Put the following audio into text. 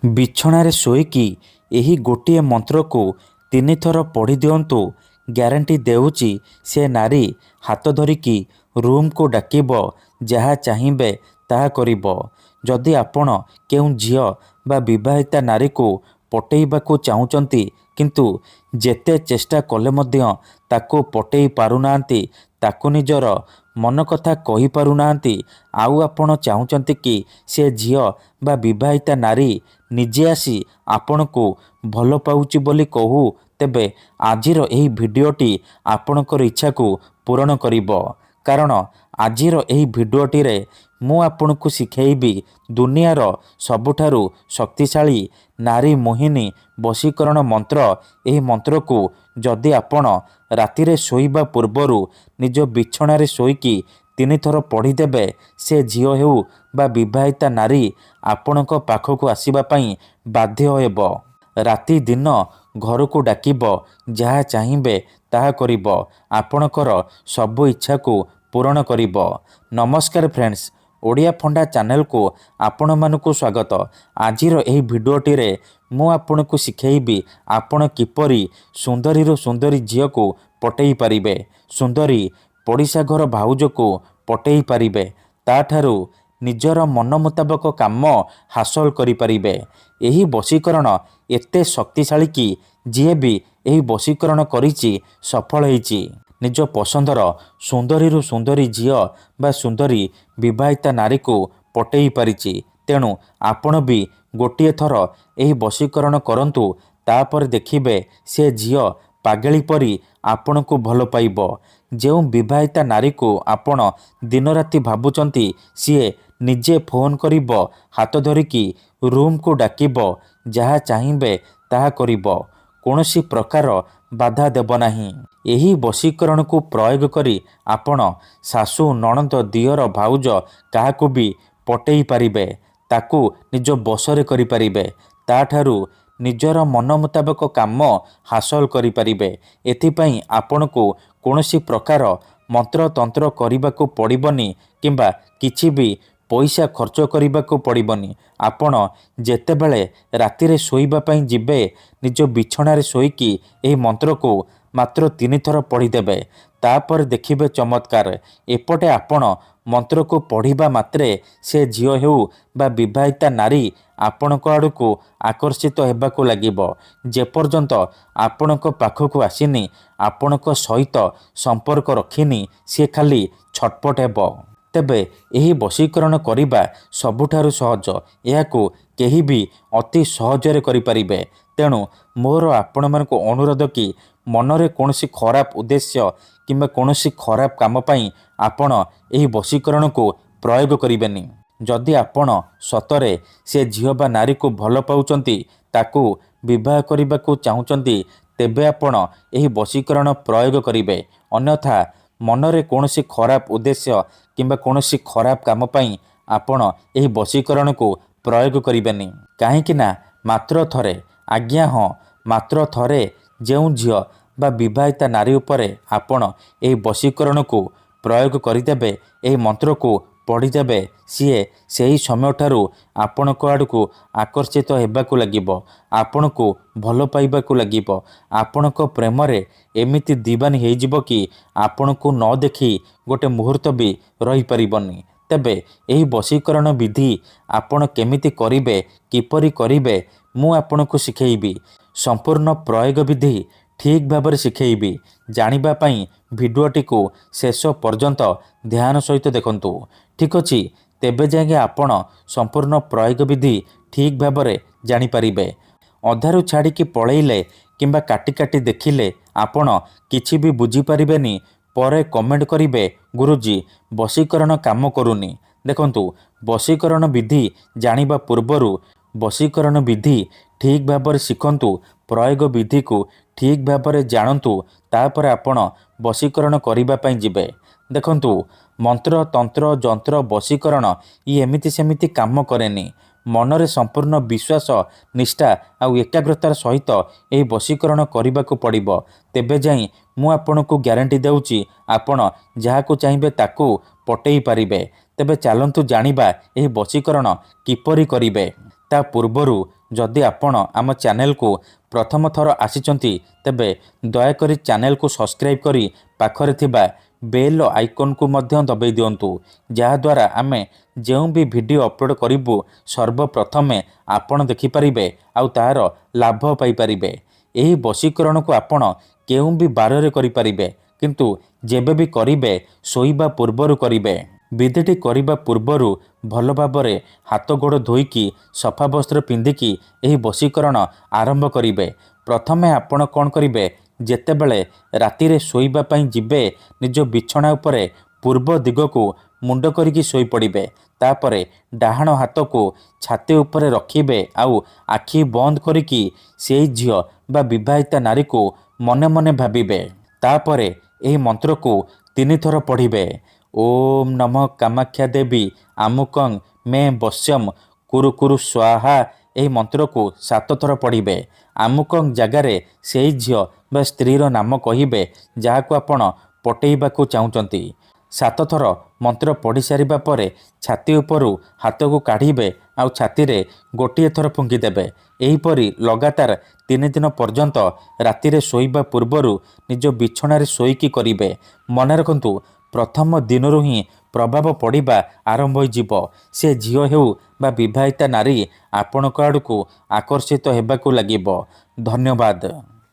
ବିଛଣାରେ ଶୋଇକି ଏହି ଗୋଟିଏ ମନ୍ତ୍ରକୁ 3 ଥର ପଢ଼ି ଦିଅନ୍ତୁ। ଗ୍ୟାରେଣ୍ଟି ଦେଉଛି ସେ ନାରୀ ହାତ ଧରିକି ରୁମ୍କୁ ଡାକିବ, ଯାହା ଚାହିଁବେ ତାହା କରିବ। ଯଦି ଆପଣ କେଉଁ ଝିଅ ବା ବିବାହିତା ନାରୀକୁ ପଟେଇବାକୁ ଚାହୁଁଛନ୍ତି କିନ୍ତୁ ଯେତେ ଚେଷ୍ଟା କଲେ ମଧ୍ୟ ତାକୁ ପଟେଇ ପାରୁନାହାନ୍ତି, ତାକୁ ନିଜର ମନ କଥା କହିପାରୁନାହାନ୍ତି, ଆଉ ଆପଣ ଚାହୁଁଛନ୍ତି କି ସେ ଝିଅ ବା ବିବାହିତା ନାରୀ ନିଜେ ଆସି ଆପଣଙ୍କୁ ଭଲ ପାଉଛି ବୋଲି କହୁ, ତେବେ ଆଜିର ଏହି ଭିଡ଼ିଓଟି ଆପଣଙ୍କର ଇଚ୍ଛାକୁ ପୂରଣ କରିବ। କାରଣ ଆଜିର ଏହି ଭିଡ଼ିଓଟିରେ ମୁଁ ଆପଣଙ୍କୁ ଶିଖେଇବି ଦୁନିଆର ସବୁଠାରୁ ଶକ୍ତିଶାଳୀ ନାରୀ ମୋହିନୀ ବଶୀକରଣ ମନ୍ତ୍ର। ଏହି ମନ୍ତ୍ରକୁ ଯଦି ଆପଣ ରାତିରେ ଶୋଇବା ପୂର୍ବରୁ ନିଜ ବିଛଣାରେ ଶୋଇକି 3 ଥର ପଢ଼ିଦେବେ, ସେ ଝିଅ ହେଉ ବା ବିବାହିତା ନାରୀ ଆପଣଙ୍କ ପାଖକୁ ଆସିବା ପାଇଁ ବାଧ୍ୟ ହେବ। ରାତି ଦିନ ଘରକୁ ଡାକିବ, ଯାହା ଚାହିଁବେ ତାହା କରିବ, ଆପଣଙ୍କର ସବୁ ଇଚ୍ଛାକୁ ପୂରଣ କରିବ। ନମସ୍କାର ଫ୍ରେଣ୍ଡସ୍, ଓଡ଼ିଆ ଫଣ୍ଡା ଚ୍ୟାନେଲକୁ ଆପଣମାନଙ୍କୁ ସ୍ୱାଗତ। ଆଜିର ଏହି ଭିଡ଼ିଓଟିରେ ମୁଁ ଆପଣଙ୍କୁ ଶିଖେଇବି ଆପଣ କିପରି ସୁନ୍ଦରୀରୁ ସୁନ୍ଦରୀ ଝିଅକୁ ପଟେଇ ପାରିବେ, ସୁନ୍ଦରୀ ପଡ଼ିଶା ଘର ଭାଉଜକୁ ପଟେଇ ପାରିବେ, ତାଠାରୁ ନିଜର ମନ ମୁତାବକ କାମ ହାସଲ କରିପାରିବେ। ଏହି ବଶୀକରଣ ଏତେ ଶକ୍ତିଶାଳୀ କି ଯିଏ ବି ଏହି ବଶୀକରଣ କରିଛି ସଫଳ ହେଇଛି। ନିଜ ପସନ୍ଦର ସୁନ୍ଦରୀରୁ ସୁନ୍ଦରୀ ଝିଅ ବା ସୁନ୍ଦରୀ ବିବାହିତା ନାରୀକୁ ପଟେଇ ପାରିଛି। ତେଣୁ ଆପଣ ବି ଗୋଟିଏ ଥର ଏହି ବଶୀକରଣ କରନ୍ତୁ, ତାପରେ ଦେଖିବେ ସେ ଝିଅ ପାଗେଳି ପରି ଆପଣଙ୍କୁ ଭଲ ପାଇବ। ଯେଉଁ ବିବାହିତା ନାରୀକୁ ଆପଣ ଦିନରାତି ଭାବୁଛନ୍ତି, ସିଏ ନିଜେ ଫୋନ୍ କରିବ, ହାତ ଧରିକି ରୁମ୍କୁ ଡାକିବ, ଯାହା ଚାହିଁବେ ତାହା କରିବ, କୌଣସି ପ୍ରକାର ବାଧା ଦେବ ନାହିଁ। ଏହି ବଶୀକରଣକୁ ପ୍ରୟୋଗ କରି ଆପଣ ଶାଶୁ, ନଣନ୍ଦ, ଦିଅର, ଭାଉଜ କାହାକୁ ବି ପଟେଇ ପାରିବେ, ତାକୁ ନିଜ ବଶରେ କରିପାରିବେ, ତାଠାରୁ ନିଜର ମନ ମୁତାବକ କାମ ହାସଲ କରିପାରିବେ। ଏଥିପାଇଁ ଆପଣଙ୍କୁ କୌଣସି ପ୍ରକାର ମନ୍ତ୍ରତନ୍ତ୍ର କରିବାକୁ ପଡ଼ିବନି କିମ୍ବା କିଛି ବି ପଇସା ଖର୍ଚ୍ଚ କରିବାକୁ ପଡ଼ିବନି। ଆପଣ ଯେତେବେଳେ ରାତିରେ ଶୋଇବା ପାଇଁ ଯିବେ, ନିଜ ବିଛଣାରେ ଶୋଇକି ଏହି ମନ୍ତ୍ରକୁ ମାତ୍ର 3 ଥର ପଢ଼ିଦେବେ, ତାପରେ ଦେଖିବେ ଚମତ୍କାର। ଏପଟେ ଆପଣ ମନ୍ତ୍ରକୁ ପଢ଼ିବା ମାତ୍ରେ ସେ ଝିଅ ହେଉ ବା ବିବାହିତା ନାରୀ ଆପଣଙ୍କ ଆଡ଼କୁ ଆକର୍ଷିତ ହେବାକୁ ଲାଗିବ। ଯେପର୍ଯ୍ୟନ୍ତ ଆପଣଙ୍କ ପାଖକୁ ଆସିନି, ଆପଣଙ୍କ ସହିତ ସମ୍ପର୍କ ରଖିନି, ସିଏ ଖାଲି ଛଟପଟ ହେବ। ତେବେ ଏହି ବଶୀକରଣ କରିବା ସବୁଠାରୁ ସହଜ। ଏହାକୁ କେହି ବି ଅତି ସହଜରେ କରିପାରିବେ। ତେଣୁ ମୋର ଆପଣମାନଙ୍କୁ ଅନୁରୋଧ କି ମନରେ କୌଣସି ଖରାପ ଉଦ୍ଦେଶ୍ୟ କିମ୍ବା କୌଣସି ଖରାପ କାମ ପାଇଁ ଆପଣ ଏହି ବଶୀକରଣକୁ ପ୍ରୟୋଗ କରିବେନି। ଯଦି ଆପଣ ସତରେ ସେ ଝିଅ ବା ନାରୀକୁ ଭଲ ପାଉଛନ୍ତି, ତାକୁ ବିବାହ କରିବାକୁ ଚାହୁଁଛନ୍ତି, ତେବେ ଆପଣ ଏହି ବଶୀକରଣ ପ୍ରୟୋଗ କରିବେ। ଅନ୍ୟଥା ମନରେ କୌଣସି ଖରାପ ଉଦ୍ଦେଶ୍ୟ କିମ୍ବା କୌଣସି ଖରାପ କାମ ପାଇଁ ଆପଣ ଏହି ବଶୀକରଣକୁ ପ୍ରୟୋଗ କରିବେନି। କାହିଁକି ନା ମାତ୍ର ଥରେ, ଆଜ୍ଞା ହଁ, ମାତ୍ର ଥରେ ଯେଉଁ ଝିଅ ବା ବିବାହିତା ନାରୀ ଉପରେ ଆପଣ ଏହି ବଶୀକରଣକୁ ପ୍ରୟୋଗ କରିଦେବେ, ଏହି ମନ୍ତ୍ରକୁ ପଢ଼ିଦେବେ, ସିଏ ସେହି ସମୟଠାରୁ ଆପଣଙ୍କ ଆଡ଼କୁ ଆକର୍ଷିତ ହେବାକୁ ଲାଗିବ, ଆପଣଙ୍କୁ ଭଲ ପାଇବାକୁ ଲାଗିବ, ଆପଣଙ୍କ ପ୍ରେମରେ ଏମିତି ଦିବାନୀ ହେଇଯିବ କି ଆପଣଙ୍କୁ ନ ଦେଖି ଗୋଟେ ମୁହୂର୍ତ୍ତ ବି ରହିପାରିବନି। ତେବେ ଏହି ବଶୀକରଣ ବିଧି ଆପଣ କେମିତି କରିବେ, କିପରି କରିବେ, ମୁଁ ଆପଣଙ୍କୁ ଶିଖେଇବି। ସମ୍ପୂର୍ଣ୍ଣ ପ୍ରୟୋଗ ବିଧି ଠିକ୍ ଭାବରେ ଶିଖେଇବି। ଜାଣିବା ପାଇଁ ଭିଡ଼ିଓଟିକୁ ଶେଷ ପର୍ଯ୍ୟନ୍ତ ଧ୍ୟାନ ସହିତ ଦେଖନ୍ତୁ। ଠିକ୍ ଅଛି, ତେବେ ଯାଇକି ଆପଣ ସମ୍ପୂର୍ଣ୍ଣ ପ୍ରୟୋଗ ବିଧି ଠିକ୍ ଭାବରେ ଜାଣିପାରିବେ। ଅଧାରୁ ଛାଡ଼ିକି ପଳେଇଲେ କିମ୍ବା କାଟି କାଟି ଦେଖିଲେ ଆପଣ କିଛି ବି ବୁଝିପାରିବେନି। ପରେ କମେଣ୍ଟ କରିବେ, ଗୁରୁଜୀ ବଶୀକରଣ କାମ କରୁନି। ଦେଖନ୍ତୁ, ବଶୀକରଣ ବିଧି ଜାଣିବା ପୂର୍ବରୁ ବଶୀକରଣ ବିଧି ଠିକ୍ ଭାବରେ ଶିଖନ୍ତୁ, ପ୍ରୟୋଗ ବିଧିକୁ ଠିକ୍ ଭାବରେ ଜାଣନ୍ତୁ, ତାପରେ ଆପଣ ବଶୀକରଣ କରିବା ପାଇଁ ଯିବେ। ଦେଖନ୍ତୁ, ମନ୍ତ୍ର, ତନ୍ତ୍ର, ଯନ୍ତ୍ର, ବଶୀକରଣ ଇଏ ଏମିତି ସେମିତି କାମ କରେନି। ମନରେ ସମ୍ପୂର୍ଣ୍ଣ ବିଶ୍ୱାସ, ନିଷ୍ଠା ଆଉ ଏକାଗ୍ରତାର ସହିତ ଏହି ବଶୀକରଣ କରିବାକୁ ପଡ଼ିବ। ତେବେ ଯାଇ ମୁଁ ଆପଣଙ୍କୁ ଗ୍ୟାରେଣ୍ଟି ଦେଉଛି ଆପଣ ଯାହାକୁ ଚାହିଁବେ ତାକୁ ପଟେଇ ପାରିବେ। ତେବେ ଚାଲନ୍ତୁ ଜାଣିବା ଏହି ବଶୀକରଣ କିପରି କରିବେ। ତା ପୂର୍ବରୁ ଯଦି ଆପଣ ଆମ ଚ୍ୟାନେଲକୁ ପ୍ରଥମ ଥର ଆସିଛନ୍ତି ତେବେ ଦୟାକରି ଚ୍ୟାନେଲକୁ ସବସ୍କ୍ରାଇବ୍ କରି ପାଖରେ ଥିବା ବେଲ୍ ଆଇକନ୍କୁ ମଧ୍ୟ ଦବାଇ ଦିଅନ୍ତୁ, ଯାହାଦ୍ୱାରା ଆମେ ଯେଉଁ ବି ଭିଡ଼ିଓ ଅପଲୋଡ଼ କରିବୁ ସର୍ବପ୍ରଥମେ ଆପଣ ଦେଖିପାରିବେ ଆଉ ତାହାର ଲାଭ ପାଇପାରିବେ। ଏହି ବଶୀକରଣକୁ ଆପଣ କେଉଁ ବି ବାରରେ କରିପାରିବେ, କିନ୍ତୁ ଯେବେ ବି କରିବେ ଶୋଇବା ପୂର୍ବରୁ କରିବେ। ବିଧିଟି କରିବା ପୂର୍ବରୁ ଭଲ ଭାବରେ ହାତ ଗୋଡ଼ ଧୋଇକି ସଫା ବସ୍ତ୍ର ପିନ୍ଧିକି ଏହି ବଶୀକରଣ ଆରମ୍ଭ କରିବେ। ପ୍ରଥମେ ଆପଣ କ'ଣ କରିବେ, ଯେତେବେଳେ ରାତିରେ ଶୋଇବା ପାଇଁ ଯିବେ ନିଜ ବିଛଣା ଉପରେ ପୂର୍ବ ଦିଗକୁ ମୁଣ୍ଡ କରିକି ଶୋଇପଡ଼ିବେ। ତାପରେ ଡାହାଣ ହାତକୁ ଛାତି ଉପରେ ରଖିବେ ଆଉ ଆଖି ବନ୍ଦ କରିକି ସେଇ ଝିଅ ବା ବିବାହିତା ନାରୀକୁ ମନେ ମନେ ଭାବିବେ। ତାପରେ ଏହି ମନ୍ତ୍ରକୁ 3 ଥର ପଢ଼ିବେ। ଓମ୍ ନମଃ କାମାକ୍ଷା ଦେବୀ ଆମୁକଂ ମେ ବଶ୍ୟମ୍ କୁରୁ କୁରୁ ସ୍ୱାହା। ଏହି ମନ୍ତ୍ରକୁ 7 ଥର ପଢ଼ିବେ। ଆମୁକଂ ଜାଗାରେ ସେଇ ଝିଅ ବା ସ୍ତ୍ରୀର ନାମ କହିବେ ଯାହାକୁ ଆପଣ ପଟେଇବାକୁ ଚାହୁଁଛନ୍ତି। 7 ଥର ମନ୍ତ୍ର ପଢ଼ି ସାରିବା ପରେ ଛାତି ଉପରୁ ହାତକୁ କାଢ଼ିବେ ଆଉ ଛାତିରେ ଗୋଟିଏ ଥର ଫୁଙ୍କିଦେବେ। ଏହିପରି ଲଗାତାର 3 ଦିନ ପର୍ଯ୍ୟନ୍ତ ରାତିରେ ଶୋଇବା ପୂର୍ବରୁ ନିଜ ବିଛଣାରେ ଶୋଇକି କରିବେ। ମନେ ରଖନ୍ତୁ, ପ୍ରଥମ ଦିନରୁ ହିଁ ପ୍ରଭାବ ପଡ଼ିବା ଆରମ୍ଭ ହୋଇଯିବ। ସେ ଝିଅ ହେଉ ବା ବିବାହିତା ନାରୀ ଆପଣଙ୍କ ଆଡ଼କୁ ଆକର୍ଷିତ ହେବାକୁ ଲାଗିବ। ଧନ୍ୟବାଦ।